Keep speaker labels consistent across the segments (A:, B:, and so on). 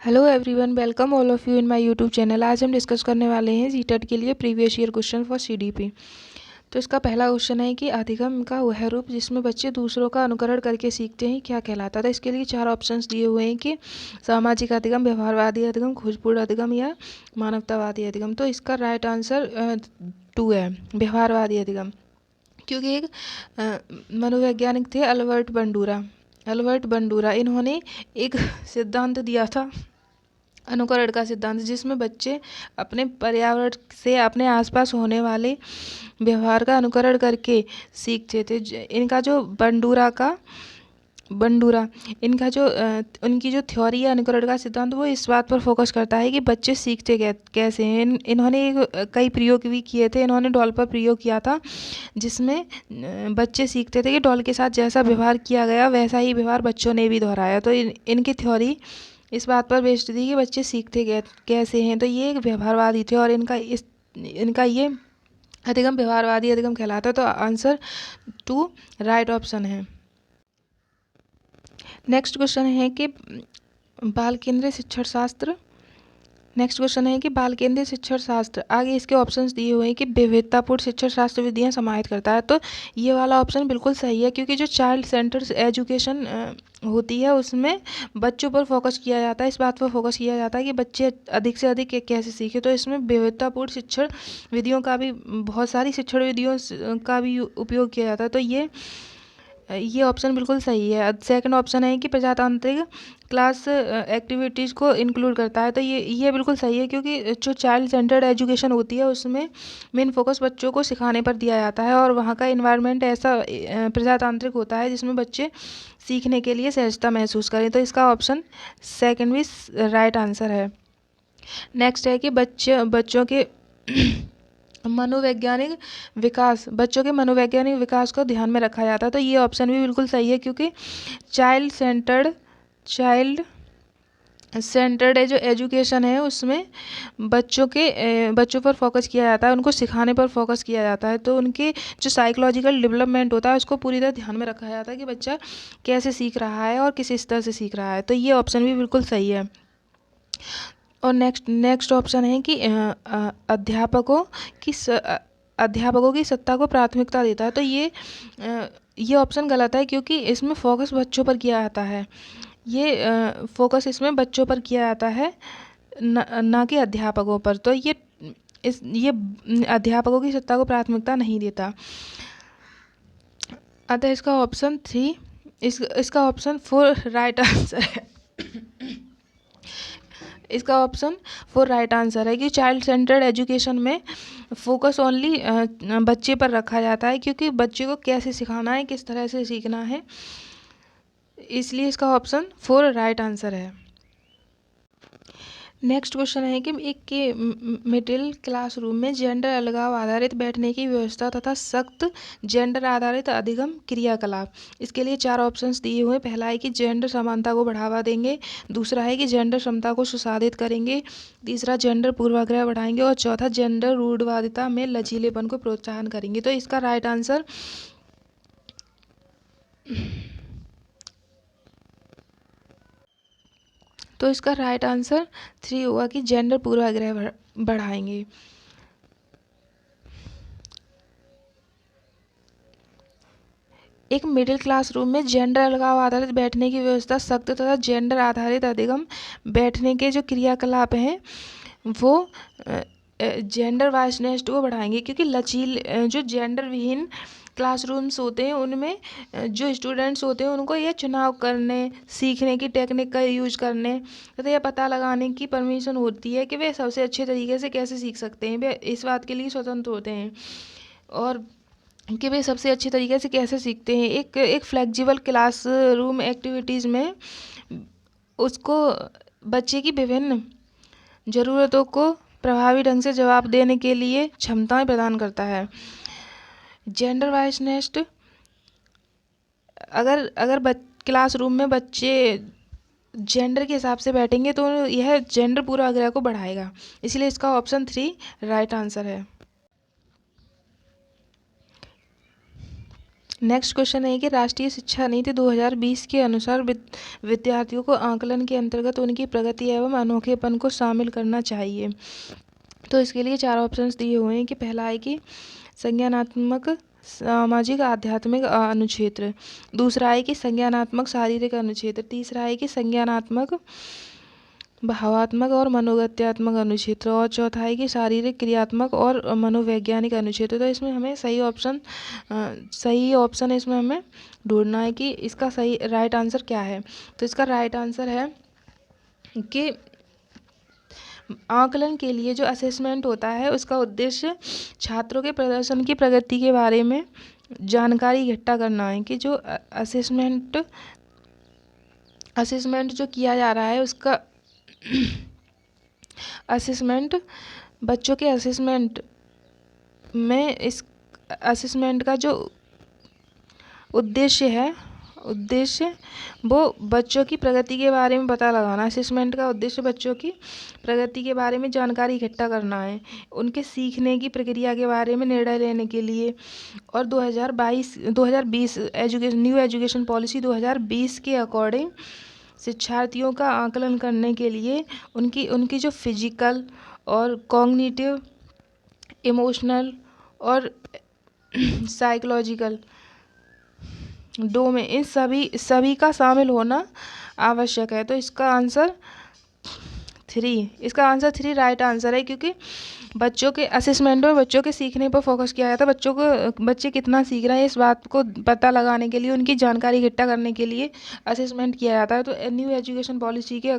A: Hello everyone, welcome all of you in my YouTube channel. आज हम discuss करने वाले हैं जीटेट के लिए previous year question for CDP. तो इसका पहला क्वेश्चन है कि अधिगम का वह रूप जिसमें बच्चे दूसरों का अनुकरण करके सीखते हैं क्या कहलाता है। तो इसके लिए चार ऑप्शंस दिए हुए हैं कि सामाजिक अधिगम, व्यवहारवादी अधिगम, खोजपूर्ण अधिगम या मानवतावादी अधिगम। तो इसका राइट आंसर 2 है, व्यवहारवादी अधिगम। क्योंकि एक मनोवैज्ञानिक थे अल्बर्ट बंडूरा, इन्होंने एक सिद्धांत दिया था अनुकरण का सिद्धांत, जिसमें बच्चे अपने पर्यावरण से अपने आसपास होने वाले व्यवहार का अनुकरण करके सीखते थे। इनका जो बंडूरा इनका जो उनकी जो थ्योरी है अनुकरण का सिद्धांत, वो इस बात पर फोकस करता है कि बच्चे सीखते कैसे हैं। इन्होंने कई प्रयोग भी किए थे। इन्होंने डॉल पर प्रयोग किया था, जिसमें बच्चे सीखते थे कि डॉल के साथ जैसा व्यवहार किया गया वैसा ही व्यवहार बच्चों ने भी दोहराया। तो इनकी थ्योरी इस बात पर बेस्ड थी कि बच्चे सीखते कैसे हैं। तो ये एक व्यवहारवादी थे और इनका ये अधिगम व्यवहारवादी अधिगम कहलाता है। तो आंसर 2 राइट ऑप्शन है। नेक्स्ट क्वेश्चन है कि बाल केंद्रीय शिक्षण शास्त्र। आगे इसके ऑप्शंस दिए हुए हैं कि विविधतापूर्ण शिक्षण शास्त्र विधियां समाहित करता है। तो ये वाला ऑप्शन बिल्कुल सही है, क्योंकि जो चाइल्ड सेंटर्ड एजुकेशन होती है उसमें बच्चों पर फोकस किया जाता है। इस बात पर फोकस किया जाता है कि बच्चे अधिक से अधिक कैसे सीखें। तो इसमें विविधतापूर्ण शिक्षण विधियों का भी, बहुत सारी शिक्षण विधियों का भी उपयोग किया जाता है। तो ये ऑप्शन बिल्कुल सही है। सेकंड ऑप्शन है कि प्रजातांत्रिक क्लास एक्टिविटीज़ को इंक्लूड करता है। तो ये बिल्कुल सही है, क्योंकि जो चाइल्ड सेंटर्ड एजुकेशन होती है उसमें मेन फोकस बच्चों को सिखाने पर दिया जाता है, और वहाँ का इन्वायरमेंट ऐसा प्रजातांत्रिक होता है जिसमें बच्चे सीखने के लिए सहजता महसूस करें। तो इसका ऑप्शन सेकंड भी राइट आंसर है। नेक्स्ट है कि बच्चों के मनोवैज्ञानिक विकास को ध्यान में रखा जाता है। तो ये ऑप्शन भी बिल्कुल सही है, क्योंकि चाइल्ड सेंटर्ड जो एजुकेशन है उसमें बच्चों पर फोकस किया जाता है, उनको सिखाने पर फोकस किया जाता है। तो उनके जो साइकोलॉजिकल डेवलपमेंट होता है उसको पूरी तरह ध्यान में रखा जाता है कि बच्चा कैसे सीख रहा है और किस स्तर से सीख रहा है। तो ये ऑप्शन भी बिल्कुल सही है। और नेक्स्ट ऑप्शन है कि अध्यापकों की सत्ता को प्राथमिकता देता है। तो ये ऑप्शन गलत है, क्योंकि इसमें फोकस बच्चों पर किया जाता है। फोकस इसमें बच्चों पर किया जाता है, ना कि अध्यापकों पर। तो ये अध्यापकों की सत्ता को प्राथमिकता नहीं देता। अतः इसका ऑप्शन 4 राइट आंसर है। इसका ऑप्शन 4 राइट आंसर है कि चाइल्ड सेंटर्ड एजुकेशन में फोकस ओनली बच्चे पर रखा जाता है, क्योंकि बच्चे को कैसे सिखाना है, किस तरह से सीखना है, इसलिए इसका ऑप्शन 4 राइट आंसर है। नेक्स्ट क्वेश्चन है कि एक मिडिल क्लासरूम में जेंडर अलगाव आधारित बैठने की व्यवस्था तथा सख्त जेंडर आधारित अधिगम क्रियाकलाप। इसके लिए 4 ऑप्शंस दिए हुए हैं। पहला है कि जेंडर समानता को बढ़ावा देंगे, दूसरा है कि जेंडर क्षमता को सुसाधित करेंगे, तीसरा जेंडर पूर्वाग्रह बढ़ाएंगे, और चौथा जेंडर रूढ़वादिता में लचीलेपन को प्रोत्साहन करेंगे। तो इसका राइट आंसर तो इसका राइट आंसर 3 होगा कि जेंडर पूर्वाग्रह बढ़ाएंगे। एक मिडिल क्लासरूम में जेंडर अलगाव आधारित बैठने की व्यवस्था सख्त तथा जेंडर आधारित अधिगम बैठने के जो क्रियाकलाप हैं वो जेंडर वाइसनेस को बढ़ाएंगे, क्योंकि जो जेंडर विहीन क्लासरूम्स होते हैं उनमें जो स्टूडेंट्स होते हैं उनको ये चुनाव करने, सीखने की टेक्निक का यूज करने तथा यह पता लगाने की परमिशन होती है कि वे सबसे अच्छे तरीके से कैसे सीख सकते हैं। वे इस बात के लिए स्वतंत्र होते हैं और कि वे सबसे अच्छे तरीके से कैसे सीखते हैं। एक फ्लेक्सिबल क्लासरूम एक्टिविटीज़ में उसको बच्चे की विभिन्न ज़रूरतों को प्रभावी ढंग से जवाब देने के लिए क्षमताएं प्रदान करता है। जेंडर वाइसनेस, अगर क्लासरूम में बच्चे जेंडर के हिसाब से बैठेंगे तो यह जेंडर पूर्वाग्रह को बढ़ाएगा, इसलिए इसका ऑप्शन 3 राइट आंसर है। नेक्स्ट क्वेश्चन है कि राष्ट्रीय शिक्षा नीति 2020 के अनुसार विद्यार्थियों को आकलन के अंतर्गत उनकी प्रगति एवं अनोखेपन को शामिल करना चाहिए। तो इसके लिए 4 ऑप्शंस दिए हुए हैं कि पहला है कि संज्ञानात्मक सामाजिक आध्यात्मिक अनुक्षेत्र, दूसरा है कि संज्ञानात्मक शारीरिक अनुक्षेत्र, तीसरा है कि संज्ञानात्मक भावात्मक और मनोगत्यात्मक अनुक्षेत्र, और चौथा है कि शारीरिक क्रियात्मक और मनोवैज्ञानिक अनुक्षेत्र। तो इसमें हमें सही ऑप्शन इसमें हमें ढूंढना है कि इसका सही राइट आंसर क्या है। तो इसका राइट आंसर है कि आकलन के लिए जो असेसमेंट होता है उसका उद्देश्य छात्रों के प्रदर्शन की प्रगति के बारे में जानकारी इकट्ठा करना है। कि जो असेसमेंट जो किया जा रहा है उसका असेसमेंट बच्चों के असेसमेंट में इस असेसमेंट का जो उद्देश्य वो बच्चों की प्रगति के बारे में पता लगाना। असेसमेंट का उद्देश्य बच्चों की प्रगति के बारे में जानकारी इकट्ठा करना है, उनके सीखने की प्रक्रिया के बारे में निर्णय लेने के लिए। और 2020 न्यू एजुकेशन पॉलिसी 2020 के अकॉर्डिंग शिक्षार्थियों का आकलन करने के लिए उनकी जो फिजिकल और कॉग्निटिव, इमोशनल और साइकोलॉजिकल डोमेन, इन सभी का शामिल होना आवश्यक है। तो इसका आंसर 3 राइट आंसर है, क्योंकि बच्चों के असेसमेंट में बच्चों के सीखने पर फोकस किया जाता है। बच्चे कितना सीख रहे हैं इस बात को पता लगाने के लिए, उनकी जानकारी इकट्ठा करने के लिए असेसमेंट किया जाता है। तो न्यू एजुकेशन पॉलिसी के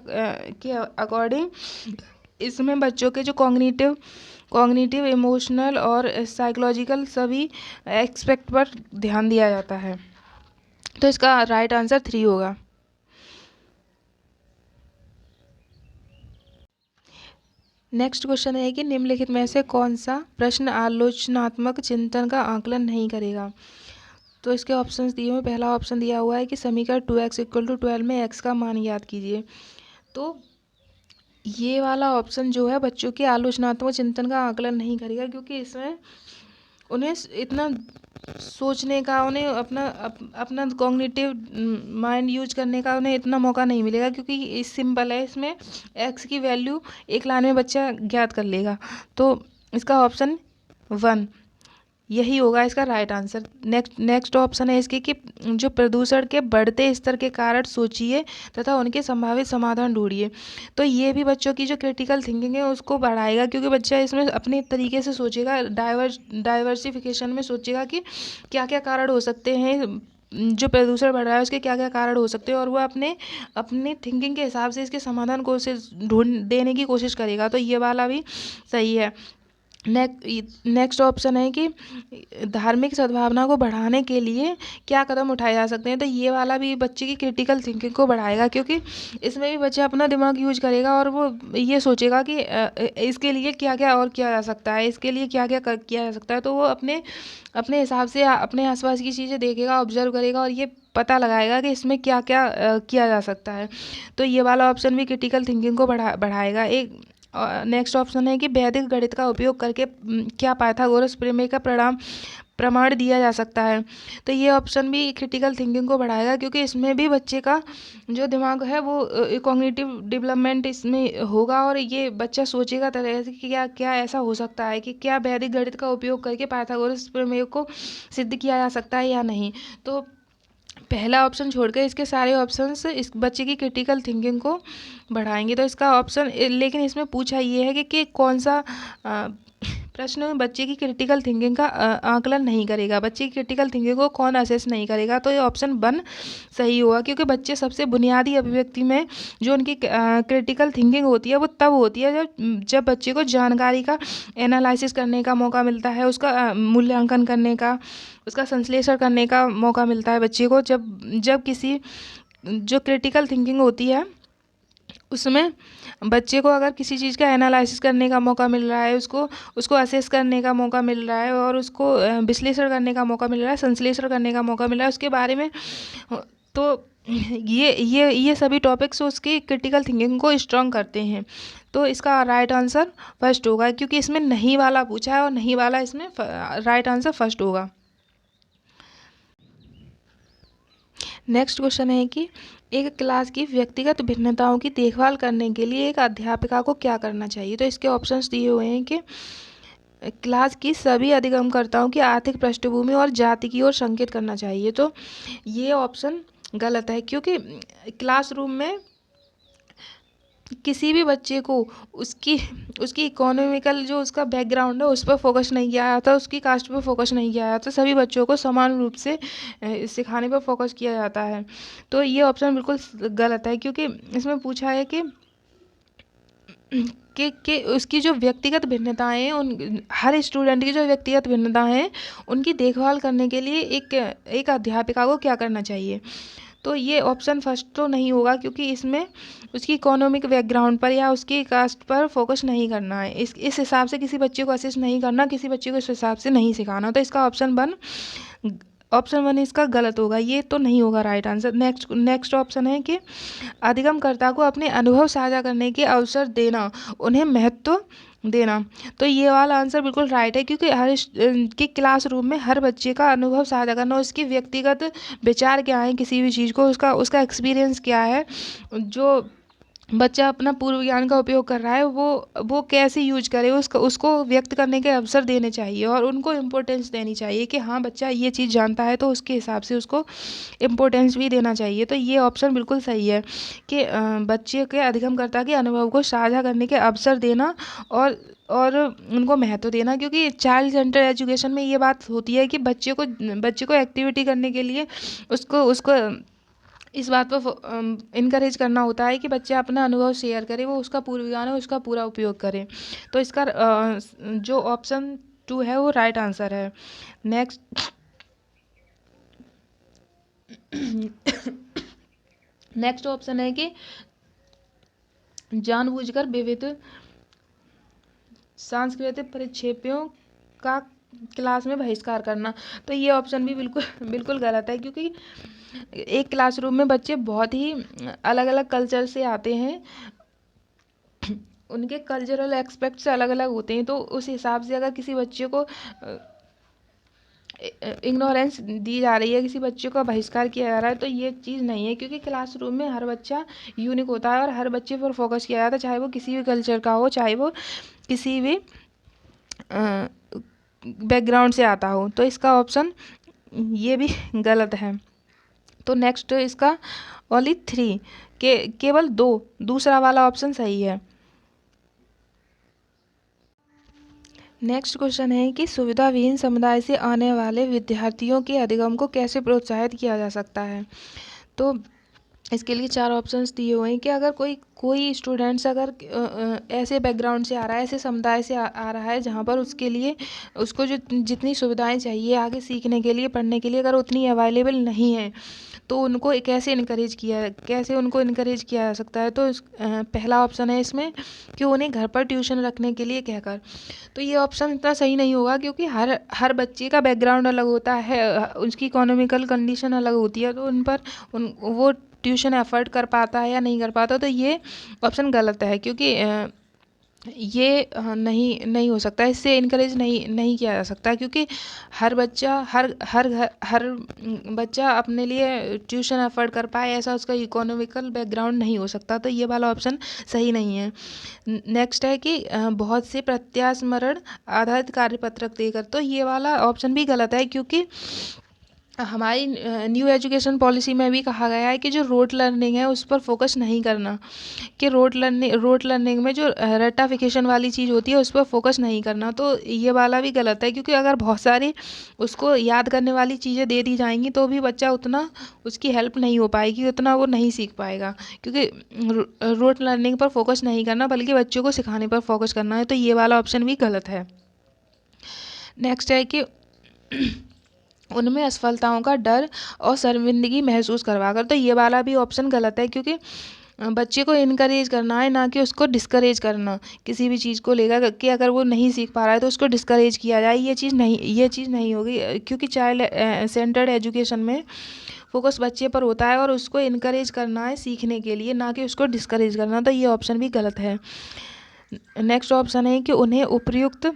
A: अकॉर्डिंग इसमें बच्चों के जो कॉग्निटिव, इमोशनल और साइकोलॉजिकल सभी एस्पेक्ट पर ध्यान दिया जाता है। तो इसका राइट आंसर 3 होगा। नेक्स्ट क्वेश्चन है कि निम्नलिखित में से कौन सा प्रश्न आलोचनात्मक चिंतन का आकलन नहीं करेगा। तो इसके ऑप्शंस दिए हुए, पहला ऑप्शन दिया हुआ है कि समीकरण 2x = 12 में x का मान ज्ञात कीजिए। तो ये वाला ऑप्शन जो है बच्चों के आलोचनात्मक चिंतन का आकलन नहीं करेगा, क्योंकि इसमें उन्हें इतना सोचने का, उन्हें अपना कॉग्निटिव माइंड यूज करने का उन्हें इतना मौका नहीं मिलेगा, क्योंकि सिंपल है, इसमें x की वैल्यू एक लाइन में बच्चा ज्ञात कर लेगा। तो इसका ऑप्शन 1 यही होगा इसका राइट आंसर। नेक्स्ट ऑप्शन है इसकी कि जो प्रदूषण के बढ़ते स्तर के कारण सोचिए तथा उनके संभावित समाधान ढूंढिए। तो ये भी बच्चों की जो क्रिटिकल थिंकिंग है उसको बढ़ाएगा, क्योंकि बच्चा इसमें अपने तरीके से सोचेगा, डाइवर्सिफिकेशन में सोचेगा कि क्या क्या कारण हो सकते हैं, जो प्रदूषण बढ़ रहा है उसके क्या क्या कारण हो सकते हैं, और वह अपने थिंकिंग के हिसाब से इसके समाधान को ढूंढ देने की कोशिश करेगा। तो ये वाला भी सही है। नेक्स्ट ऑप्शन है कि धार्मिक सद्भावना को बढ़ाने के लिए क्या कदम उठाए जा सकते हैं। तो ये वाला भी बच्चे की क्रिटिकल थिंकिंग को बढ़ाएगा, क्योंकि इसमें भी बच्चा अपना दिमाग यूज करेगा और वो ये सोचेगा कि इसके लिए क्या क्या और किया जा सकता है, इसके लिए क्या क्या किया जा सकता है। तो वो अपने हिसाब से अपने आसपास की चीज़ें देखेगा, ऑब्जर्व करेगा और ये पता लगाएगा कि इसमें क्या क्या किया जा सकता है। तो ये वाला ऑप्शन भी क्रिटिकल थिंकिंग को बढ़ाएगा। नेक्स्ट ऑप्शन है कि वैदिक गणित का उपयोग करके क्या पाइथागोरस प्रमेय का प्रमाण दिया जा सकता है। तो ये ऑप्शन भी क्रिटिकल थिंकिंग को बढ़ाएगा, क्योंकि इसमें भी बच्चे का जो दिमाग है वो कॉग्निटिव डेवलपमेंट इसमें होगा, और ये बच्चा सोचेगा तरह से कि क्या क्या ऐसा हो सकता है, कि क्या वैदिक गणित का उपयोग करके पाइथागोरस प्रमेय को सिद्ध किया जा सकता है या नहीं। तो पहला ऑप्शन छोड़कर इसके सारे ऑप्शंस इस बच्चे की क्रिटिकल थिंकिंग को बढ़ाएंगे। तो इसका ऑप्शन, लेकिन इसमें पूछा ये है कि कौन सा प्रश्न में बच्चे की क्रिटिकल थिंकिंग का आकलन नहीं करेगा, बच्चे की क्रिटिकल थिंकिंग को कौन असेस नहीं करेगा। तो ये ऑप्शन 1 सही होगा, क्योंकि बच्चे सबसे बुनियादी अभिव्यक्ति में जो उनकी क्रिटिकल थिंकिंग होती है वो तब होती है जब बच्चे को जानकारी का एनालिसिस करने का मौका मिलता है, उसका मूल्यांकन करने का, उसका संश्लेषण करने का मौका मिलता है बच्चे को। जब किसी जो क्रिटिकल थिंकिंग होती है उसमें बच्चे को अगर किसी चीज़ का एनालिसिस करने का मौका मिल रहा है, उसको असेस करने का मौका मिल रहा है, और उसको विश्लेषण करने का मौका मिल रहा है, संश्लेषण करने का मौका मिल रहा है उसके बारे में, तो ये सभी टॉपिक्स उसकी क्रिटिकल थिंकिंग को स्ट्रॉन्ग करते हैं। तो इसका राइट आंसर फर्स्ट होगा, क्योंकि इसमें नहीं वाला पूछा है और नहीं वाला इसमें राइट आंसर फर्स्ट होगा। नेक्स्ट क्वेश्चन है कि एक क्लास की व्यक्तिगत भिन्नताओं की देखभाल करने के लिए एक अध्यापिका को क्या करना चाहिए। तो इसके ऑप्शंस दिए हुए हैं कि क्लास की सभी अधिगमकर्ताओं की आर्थिक पृष्ठभूमि और जाति की ओर संकेत करना चाहिए। तो ये ऑप्शन गलत है, क्योंकि क्लासरूम में किसी भी बच्चे को उसकी उसकी इकोनॉमिकल जो उसका बैकग्राउंड है उस पर फोकस नहीं किया जाता, उसकी कास्ट पर फोकस नहीं किया जाता, सभी बच्चों को समान रूप से सिखाने पर फोकस किया जाता है। तो ये ऑप्शन बिल्कुल गलत है, क्योंकि इसमें पूछा है कि उसकी जो व्यक्तिगत भिन्नताएं हैं, उन हर स्टूडेंट की जो व्यक्तिगत भिन्नताएं हैं उनकी देखभाल करने के लिए एक अध्यापिका को क्या करना चाहिए। तो ये ऑप्शन फर्स्ट तो नहीं होगा, क्योंकि इसमें उसकी इकोनॉमिक बैकग्राउंड पर या उसकी कास्ट पर फोकस नहीं करना है। इस हिसाब से किसी बच्चे को असिस्ट नहीं करना, किसी बच्चे को इस हिसाब से नहीं सिखाना। तो इसका ऑप्शन वन इसका गलत होगा, ये तो नहीं होगा राइट आंसर। नेक्स्ट ऑप्शन है कि अधिगमकर्ता को अपने अनुभव साझा करने के अवसर देना, उन्हें महत्व देना। तो ये वाला आंसर बिल्कुल राइट है, क्योंकि कि क्लासरूम में हर बच्चे का अनुभव साझा करना, उसकी व्यक्तिगत विचार क्या है किसी भी चीज़ को, उसका एक्सपीरियंस क्या है, जो बच्चा अपना पूर्व ज्ञान का उपयोग कर रहा है वो कैसे यूज करे, उसको व्यक्त करने के अवसर देने चाहिए और उनको इम्पोर्टेंस देनी चाहिए कि हाँ बच्चा ये चीज़ जानता है, तो उसके हिसाब से उसको इम्पोर्टेंस भी देना चाहिए। तो ये ऑप्शन बिल्कुल सही है कि बच्चे के अधिगमकर्ता के अनुभव को साझा करने के अवसर देना और उनको महत्व देना, क्योंकि चाइल्ड सेंटर एजुकेशन में ये बात होती है कि बच्चे को एक्टिविटी करने के लिए उसको इस बात पर इनकरेज करना होता है कि बच्चा अपना अनुभव शेयर करे, वो उसका पूर्व ज्ञान है उसका पूरा उपयोग करे। तो इसका जो ऑप्शन 2 है वो राइट आंसर है। नेक्स्ट ऑप्शन है कि जानबूझकर विविध सांस्कृतिक परिप्रेक्ष्यों का क्लास में बहिष्कार करना। तो ये ऑप्शन भी बिल्कुल गलत है, क्योंकि एक क्लासरूम में बच्चे बहुत ही अलग अलग कल्चर से आते हैं, उनके कल्चरल एस्पेक्ट्स अलग अलग होते हैं। तो उस हिसाब से अगर किसी बच्चे को इग्नोरेंस दी जा रही है, किसी बच्चे का बहिष्कार किया जा रहा है, तो ये चीज़ नहीं है, क्योंकि क्लासरूम में हर बच्चा यूनिक होता है और हर बच्चे पर फोकस किया जाता है, चाहे वो किसी भी कल्चर का हो, चाहे वो किसी भी बैकग्राउंड से आता हो। तो इसका ऑप्शन ये भी गलत है। तो नेक्स्ट इसका ओनली 3 केवल 2 दूसरा वाला ऑप्शन सही है। नेक्स्ट क्वेश्चन है कि सुविधाविहीन समुदाय से आने वाले विद्यार्थियों के अधिगम को कैसे प्रोत्साहित किया जा सकता है। तो इसके लिए 4 ऑप्शंस दिए हुए हैं कि अगर कोई स्टूडेंट्स अगर ऐसे बैकग्राउंड से आ रहा है, ऐसे समुदाय से आ रहा है जहाँ पर उसके लिए उसको जो जितनी सुविधाएं चाहिए आगे सीखने के लिए, पढ़ने के लिए, अगर उतनी अवेलेबल नहीं है, तो उनको कैसे उनको इनकरेज किया जा सकता है। तो पहला ऑप्शन है इसमें कि उन्हें घर पर ट्यूशन रखने के लिए कहकर। तो ये ऑप्शन इतना सही नहीं होगा, क्योंकि हर बच्चे का बैकग्राउंड अलग होता है, उसकी इकोनॉमिकल कंडीशन अलग होती है, तो वो ट्यूशन एफर्ट कर पाता है या नहीं कर पाता। तो ये ऑप्शन गलत है, क्योंकि ये नहीं हो सकता, इससे इनकरेज नहीं किया जा सकता, क्योंकि हर बच्चा अपने लिए ट्यूशन एफर्ट कर पाए ऐसा उसका इकोनॉमिकल बैकग्राउंड नहीं हो सकता। तो ये वाला ऑप्शन सही नहीं है। नेक्स्ट है कि बहुत से प्रत्यास्मरण आधारित कार्यपत्रक देकर। तो ये वाला ऑप्शन भी गलत है, क्योंकि हमारी न्यू एजुकेशन पॉलिसी में भी कहा गया है कि जो रोट लर्निंग है उस पर फोकस नहीं करना, कि रोट लर्निंग में जो रट्टाफिकेशन वाली चीज़ होती है उस पर फोकस नहीं करना। तो ये वाला भी गलत है, क्योंकि अगर बहुत सारी उसको याद करने वाली चीज़ें दे दी जाएंगी तो भी बच्चा उतना उसकी हेल्प नहीं हो पाएगी, उतना वो नहीं सीख पाएगा, क्योंकि रोट लर्निंग पर फोकस नहीं करना बल्कि बच्चों को सिखाने पर फोकस करना है। तो ये वाला ऑप्शन भी गलत है। नेक्स्ट है कि उनमें असफलताओं का डर और शर्मिंदगी महसूस करवाकर। तो ये वाला भी ऑप्शन गलत है, क्योंकि बच्चे को इनकरेज करना है, ना कि उसको डिस्करेज करना किसी भी चीज़ को लेकर, कि अगर वो नहीं सीख पा रहा है तो उसको डिस्करेज किया जाए, ये चीज़ नहीं होगी, क्योंकि चाइल्ड सेंटर्ड एजुकेशन में फोकस बच्चे पर होता है और उसको इनकरेज करना है सीखने के लिए, ना कि उसको डिस्करेज करना। तो ये ऑप्शन भी गलत है। नेक्स्ट ऑप्शन है कि उन्हें उपयुक्त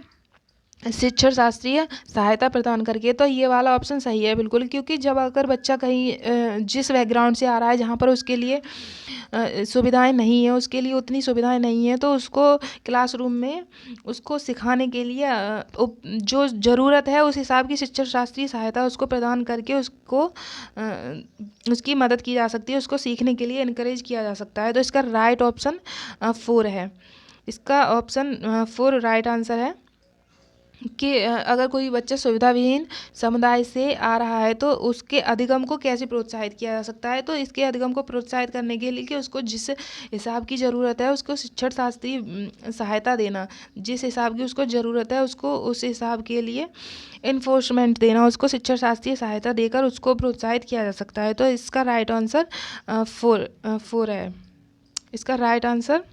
A: शिक्षण शास्त्रीय सहायता प्रदान करके। तो ये वाला ऑप्शन सही है बिल्कुल, क्योंकि जब अगर बच्चा कहीं जिस बैकग्राउंड से आ रहा है जहाँ पर उसके लिए सुविधाएं नहीं है, उसके लिए उतनी सुविधाएं नहीं है, तो उसको क्लासरूम में उसको सिखाने के लिए जो ज़रूरत है उस हिसाब की शिक्षण शास्त्रीय सहायता उसको प्रदान करके उसको उसकी मदद की जा सकती है, उसको सीखने के लिए इनकरेज किया जा सकता है। तो इसका राइट ऑप्शन 4 है। इसका ऑप्शन 4 राइट आंसर है कि अगर कोई बच्चा सुविधाविहीन समुदाय से आ रहा है तो उसके अधिगम को कैसे प्रोत्साहित किया जा सकता है। तो इसके अधिगम को प्रोत्साहित करने के लिए कि उसको जिस हिसाब की ज़रूरत है उसको शिक्षण शास्त्रीय सहायता देना, जिस हिसाब की उसको ज़रूरत है उसको उस हिसाब के लिए इन्फोर्समेंट देना, उसको शिक्षण शास्त्रीय सहायता देकर उसको प्रोत्साहित किया जा सकता है। तो इसका राइट आंसर 4 है। इसका राइट आंसर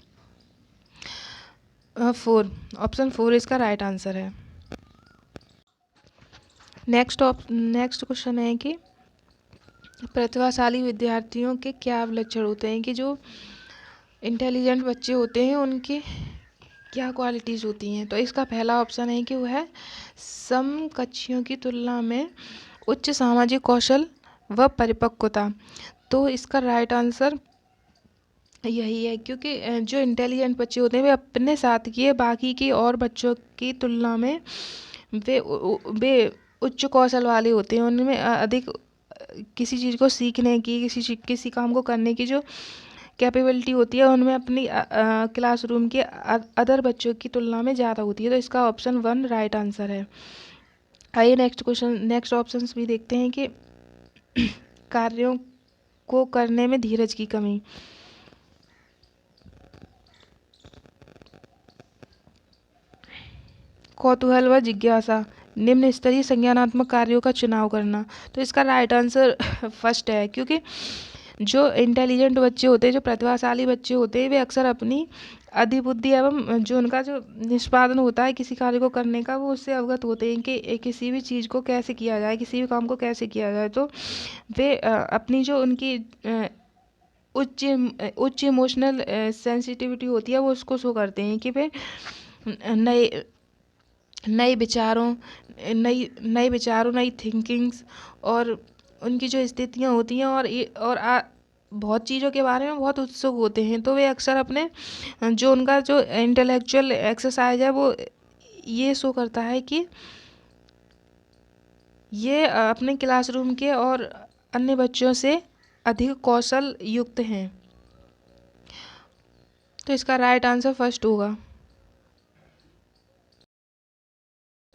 A: 4, ऑप्शन 4 इसका राइट आंसर है। नेक्स्ट क्वेश्चन है कि प्रतिभाशाली विद्यार्थियों के क्या लक्षण होते हैं, कि जो इंटेलिजेंट बच्चे होते हैं उनके क्या क्वालिटीज़ होती हैं। तो इसका पहला ऑप्शन है कि वह समकक्षियों की तुलना में उच्च सामाजिक कौशल व परिपक्वता। तो इसका राइट आंसर यही है, क्योंकि जो इंटेलिजेंट बच्चे होते हैं वे अपने साथ के बाकी के और बच्चों की तुलना में वे उच्च कौशल वाले होते हैं। उनमें अधिक किसी चीज़ को सीखने की, किसी काम को करने की जो कैपेबिलिटी होती है उनमें अपनी क्लासरूम के अदर बच्चों की तुलना में ज़्यादा होती है। तो इसका ऑप्शन 1 राइट आंसर है। आइए नेक्स्ट ऑप्शंस भी देखते हैं कि कार्यों को करने में धीरज की कमी। कौतूहल व जिज्ञासा, निम्न स्तरीय संज्ञानात्मक कार्यों का चुनाव करना। तो इसका राइट आंसर फर्स्ट है, क्योंकि जो इंटेलिजेंट बच्चे होते हैं, जो प्रतिभाशाली बच्चे होते हैं, वे अक्सर अपनी अधिबुद्धि एवं जो उनका जो निष्पादन होता है किसी कार्य को करने का, वो उससे अवगत होते हैं कि किसी भी चीज़ को कैसे किया जाए, किसी भी काम को कैसे किया जाए। तो वे अपनी जो उनकी उच्च इमोशनल सेंसिटिविटी होती है वो उसको शो करते हैं कि वे नए विचारों नई थिंकिंग्स और उनकी जो स्थितियाँ होती हैं और बहुत चीज़ों के बारे में बहुत उत्सुक होते हैं। तो वे अक्सर अपने जो उनका जो इंटेलेक्चुअल एक्सरसाइज है वो ये शो करता है कि ये अपने क्लासरूम के और अन्य बच्चों से अधिक कौशल युक्त हैं। तो इसका राइट आंसर फर्स्ट होगा।